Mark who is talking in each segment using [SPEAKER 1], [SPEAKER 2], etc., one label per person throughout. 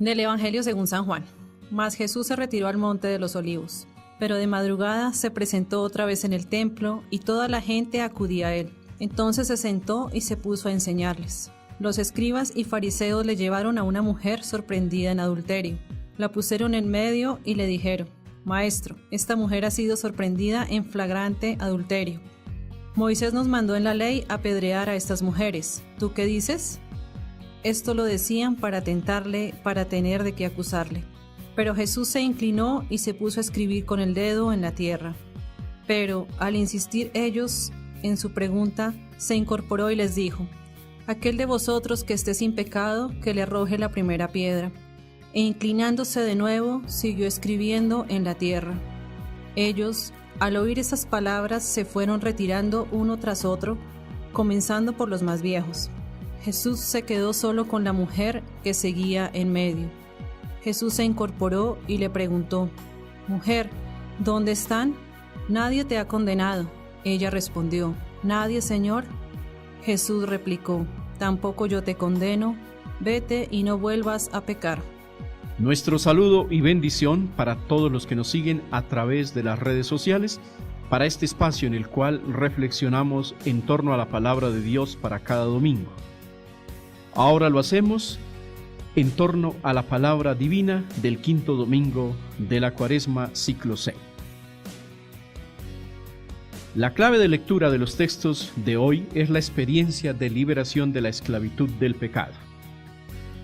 [SPEAKER 1] Del Evangelio según San Juan. Mas Jesús se retiró al monte de los Olivos, pero de madrugada se presentó otra vez en el templo y toda la gente acudía a él. Entonces se sentó y se puso a enseñarles. Los escribas y fariseos le llevaron a una mujer sorprendida en adulterio. La pusieron en medio y le dijeron: Maestro, esta mujer ha sido sorprendida en flagrante adulterio. Moisés nos mandó en la ley apedrear a estas mujeres. ¿Tú qué dices? Esto lo decían para tentarle, para tener de qué acusarle. Pero Jesús se inclinó y se puso a escribir con el dedo en la tierra. Pero, al insistir ellos en su pregunta, se incorporó y les dijo: Aquel de vosotros que esté sin pecado, que le arroje la primera piedra. E inclinándose de nuevo, siguió escribiendo en la tierra. Ellos, al oír esas palabras, se fueron retirando uno tras otro, comenzando por los más viejos. Jesús se quedó solo con la mujer que seguía en medio. Jesús se incorporó y le preguntó: Mujer, ¿dónde están? Nadie te ha condenado. Ella respondió: Nadie, Señor. Jesús replicó: Tampoco yo te condeno. Vete y no vuelvas a pecar.
[SPEAKER 2] Nuestro saludo y bendición para todos los que nos siguen a través de las redes sociales, para este espacio en el cual reflexionamos en torno a la palabra de Dios para cada domingo. Ahora lo hacemos en torno a la palabra divina del quinto domingo de la Cuaresma ciclo C. La clave de lectura de los textos de hoy es la experiencia de liberación de la esclavitud del pecado.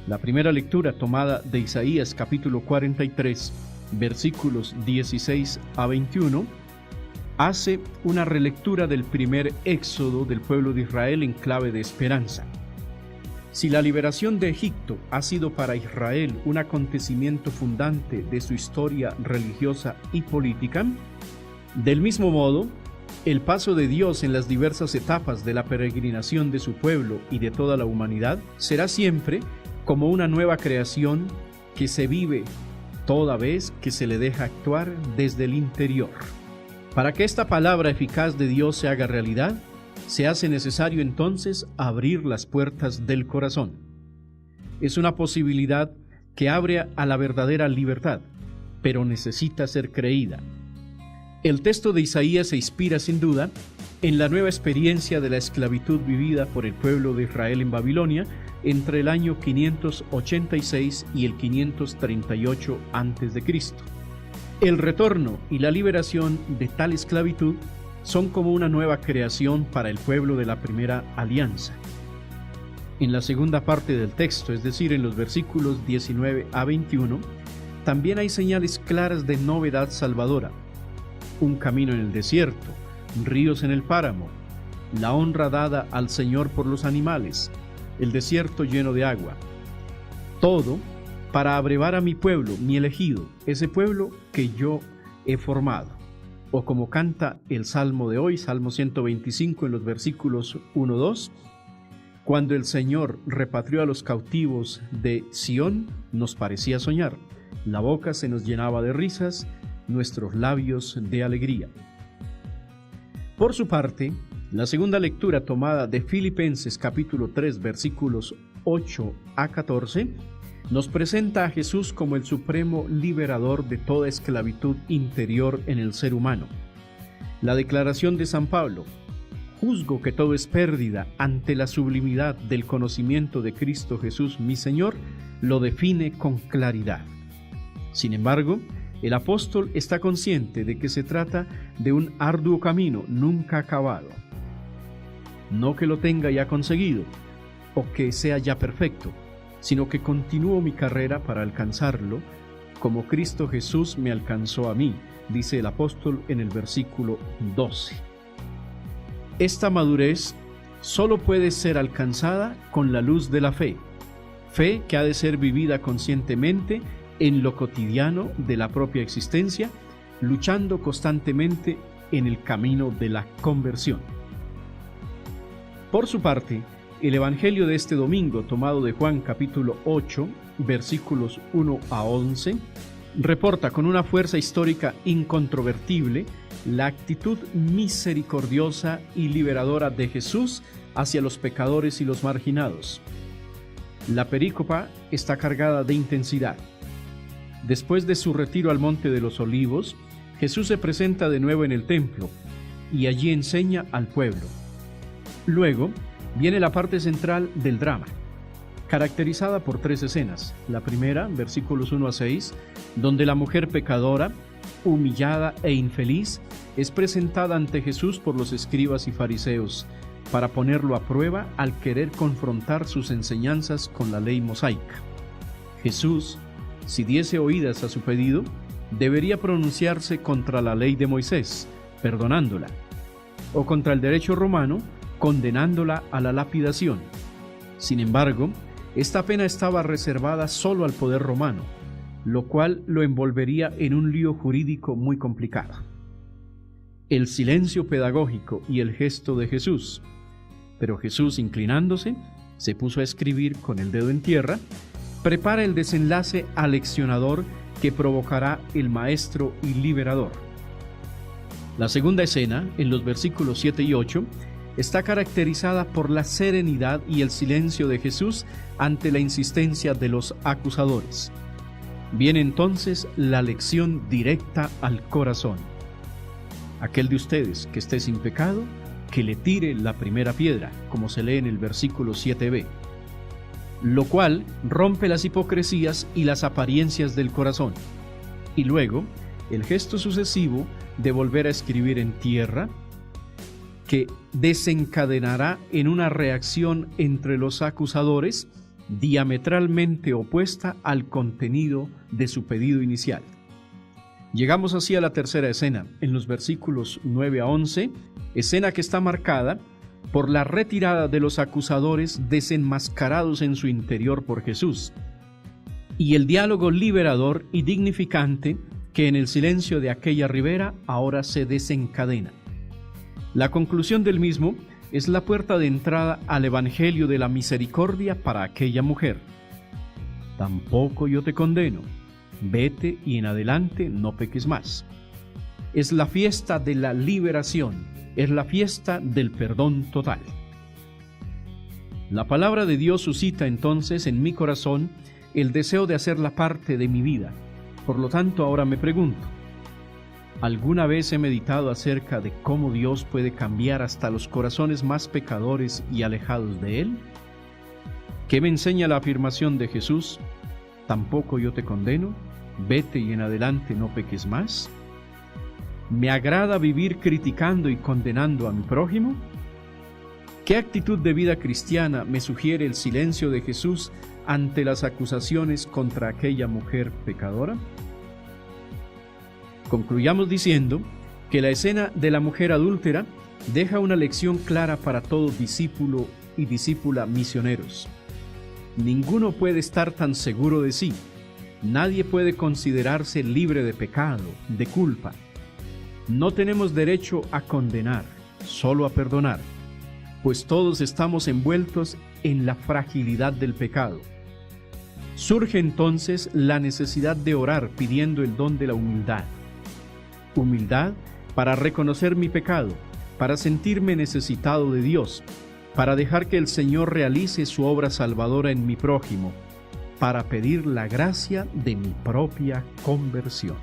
[SPEAKER 2] La primera lectura, tomada de Isaías capítulo 43, versículos 16 a 21, hace una relectura del primer éxodo del pueblo de Israel en clave de esperanza. Si la liberación de Egipto ha sido para Israel un acontecimiento fundante de su historia religiosa y política, del mismo modo, el paso de Dios en las diversas etapas de la peregrinación de su pueblo y de toda la humanidad será siempre como una nueva creación que se vive toda vez que se le deja actuar desde el interior. Para que esta palabra eficaz de Dios se haga realidad, se hace necesario entonces abrir las puertas del corazón. Es una posibilidad que abre a la verdadera libertad, pero necesita ser creída. El texto de Isaías se inspira sin duda en la nueva experiencia de la esclavitud vivida por el pueblo de Israel en Babilonia entre el año 586 y el 538 a.C. El retorno y la liberación de tal esclavitud son como una nueva creación para el pueblo de la primera alianza. En la segunda parte del texto, es decir, en los versículos 19 a 21, también hay señales claras de novedad salvadora: un camino en el desierto, ríos en el páramo, la honra dada al Señor por los animales, el desierto lleno de agua. Todo para abrevar a mi pueblo, mi elegido, ese pueblo que yo he formado. O como canta el Salmo de hoy, Salmo 125, en los versículos 1-2, cuando el Señor repatrió a los cautivos de Sión, nos parecía soñar. La boca se nos llenaba de risas, nuestros labios de alegría. Por su parte, la segunda lectura, tomada de Filipenses capítulo 3, versículos 8 a 14, nos presenta a Jesús como el supremo liberador de toda esclavitud interior en el ser humano. La declaración de San Pablo: juzgo que todo es pérdida ante la sublimidad del conocimiento de Cristo Jesús mi Señor, lo define con claridad. Sin embargo, el apóstol está consciente de que se trata de un arduo camino nunca acabado. No que lo tenga ya conseguido o que sea ya perfecto, sino que continúo mi carrera para alcanzarlo, como Cristo Jesús me alcanzó a mí, dice el apóstol en el versículo 12. Esta madurez solo puede ser alcanzada con la luz de la fe que ha de ser vivida conscientemente en lo cotidiano de la propia existencia, luchando constantemente en el camino de la conversión. Por su parte, el Evangelio de este domingo, tomado de Juan capítulo 8, versículos 1 a 11, reporta con una fuerza histórica incontrovertible la actitud misericordiosa y liberadora de Jesús hacia los pecadores y los marginados. La perícopa está cargada de intensidad. Después de su retiro al Monte de los Olivos, Jesús se presenta de nuevo en el templo y allí enseña al pueblo. Luego viene la parte central del drama, caracterizada por 3 escenas. La primera, versículos 1 a 6, donde la mujer pecadora, humillada e infeliz, es presentada ante Jesús por los escribas y fariseos para ponerlo a prueba al querer confrontar sus enseñanzas con la ley mosaica. Jesús, si diese oídas a su pedido, debería pronunciarse contra la ley de Moisés, perdonándola, o contra el derecho romano, condenándola a la lapidación. Sin embargo, esta pena estaba reservada solo al poder romano, lo cual lo envolvería en un lío jurídico muy complicado. El silencio pedagógico y el gesto de Jesús. Pero Jesús, inclinándose, se puso a escribir con el dedo en tierra, prepara el desenlace aleccionador que provocará el Maestro y Liberador. La segunda escena, en los versículos 7 y 8, está caracterizada por la serenidad y el silencio de Jesús ante la insistencia de los acusadores. Viene entonces la lección directa al corazón. Aquel de ustedes que esté sin pecado, que le tire la primera piedra, como se lee en el versículo 7b, lo cual rompe las hipocresías y las apariencias del corazón. Y luego, el gesto sucesivo de volver a escribir en tierra, que desencadenará en una reacción entre los acusadores diametralmente opuesta al contenido de su pedido inicial. Llegamos así a la tercera escena, en los versículos 9 a 11, escena que está marcada por la retirada de los acusadores desenmascarados en su interior por Jesús, y el diálogo liberador y dignificante que en el silencio de aquella ribera ahora se desencadena. La conclusión del mismo es la puerta de entrada al Evangelio de la misericordia para aquella mujer. Tampoco yo te condeno, vete y en adelante no peques más. Es la fiesta de la liberación, es la fiesta del perdón total. La palabra de Dios suscita entonces en mi corazón el deseo de hacerla parte de mi vida. Por lo tanto, ahora me pregunto, ¿alguna vez he meditado acerca de cómo Dios puede cambiar hasta los corazones más pecadores y alejados de Él? ¿Qué me enseña la afirmación de Jesús? Tampoco yo te condeno, vete y en adelante no peques más. ¿Me agrada vivir criticando y condenando a mi prójimo? ¿Qué actitud de vida cristiana me sugiere el silencio de Jesús ante las acusaciones contra aquella mujer pecadora? Concluyamos diciendo que la escena de la mujer adúltera deja una lección clara para todo discípulo y discípula misioneros. Ninguno puede estar tan seguro de sí. Nadie puede considerarse libre de pecado, de culpa. No tenemos derecho a condenar, solo a perdonar, pues todos estamos envueltos en la fragilidad del pecado. Surge entonces la necesidad de orar pidiendo el don de la humildad. Humildad para reconocer mi pecado, para sentirme necesitado de Dios, para dejar que el Señor realice su obra salvadora en mi prójimo, para pedir la gracia de mi propia conversión.